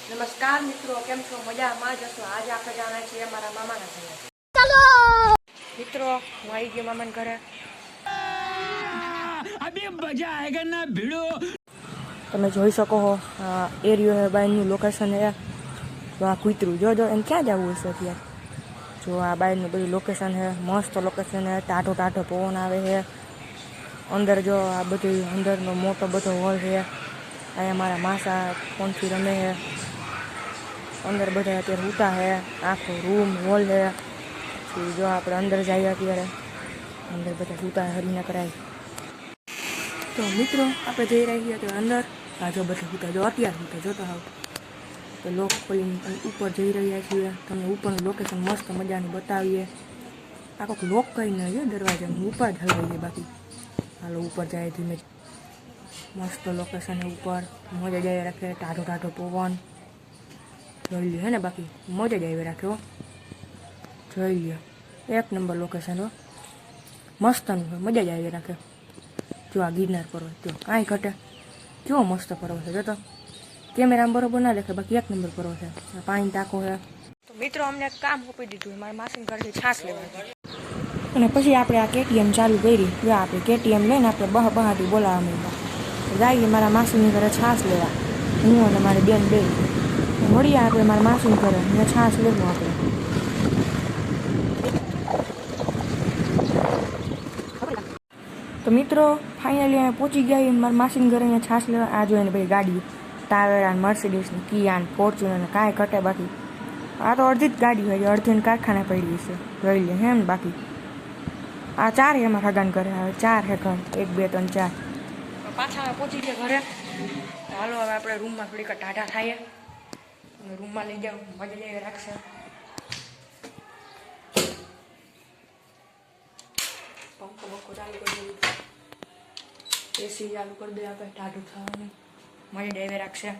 નમસ્કાર મિત્રો, કેમ છો? મજામાં જ હશો? આજે આપણે જવાના છીએ મારા મામાના ઘરે. चलो મિત્રો, હું આવી ગયો મામાના ઘરે. अभी मजा आएगा ना भिड़ो. તમે જોઈ શકો છો આ એરિયો બાયનું લોકેશન છે. તો આ કૂતરું જો એમ ક્યાં જવું હશે અત્યારે. જો આ બાયનું બધું લોકેશન છે, મસ્ત લોકેશન છે. ટાઢો ટાઢો પવન આવે છે. અંદર જો આ બધું અંદરનો મોટો બધો હોલ છે. અહીંયા મારા માસા ફોનથી રમે છે. અંદર બધા અત્યારે સૂતા છે. આખો રૂમ હોલ છે. પછી જો આપણે અંદર જઈએ અત્યારે અંદર બધા સૂતા હરીને કરાય. તો મિત્રો, આપણે જઈ રહ્યા છીએ તો અંદર. આ જો બધા સૂતા જો અત્યારે સૂતા જોતા હોવ તો લોક ખોલીને ઉપર જઈ રહ્યા છીએ. તમને ઉપરનું લોકેશન મસ્ત મજાનું બતાવીએ. આ કોઈક લોક કરીને છે દરવાજા, ઉપર જ હલવાઈએ. બાકી હાલો ઉપર જાય ધીમે. મસ્ત લોકેશન છે ઉપર, મજા જ આવી રાખે. ટાઢો ટાઢો પવન જોઈ લ્યો હે ને. બાકી મજા જ આવી રાખે હો. જોઈ લ્યો, એક નંબર લોકેશન હો. મસ્તનું છે, મજા જ આવી રાખે. જો આ ગિરનાર પર્વત જો કાંઈ ઘટે, કેવો મસ્ત પર્વત છે. જો તો કેમેરામાં બરોબર ના દેખાય, બાકી એક નંબર પર્વત છે. પાણી ટાંકો છે. તો મિત્રો, અમને કામ સોંપી દીધું મારા માસીને ઘરેથી છાશ લેવા. અને પછી આપણે આ કેટીએમ ચાલુ કરી. જો આપણે કેટીએમ લઈને આપણે બહાટી બોલાવવા માંડ્યા. જઈએ મારા માસીની ઘરે છાશ લેવા. હું અને મારી બેન બે મળીએ આપણે મારા માસીને ઘરે ને છાશ લેવું આપણે. તો મિત્રો, ફાઇનલી અમે પહોંચી ગયા મારા માસીને ઘરે અહીંયા છાશ લેવા. આ જોઈને ભાઈ ગાડી ટાવેરા, મર્સિડીઝની, કિયા, ફોર્ચ્યુનર કાંઈ ઘટે બાકી. આ તો અડધી જ ગાડી હોય, અડધીને કારખાને પડી છે. જોઈ લે હે ને. બાકી આ ચાર એમાં હગાન કરે. હવે ચાર હે ઘર, 1 2 3 4. પાછા અમે પહોંચી ગયા ઘરે. હાલો હવે આપણે રૂમમાં થોડીક ટાઢા થાય અને રૂમમાં લઈ જાઓ, મજા લઈ રાખશે. પંખો બંખો ચાલુ કરી દઈએ, એસી ચાલુ કરી દઈએ. આપણે ટાઢું થવાનું મજા ડેવે રાખશે.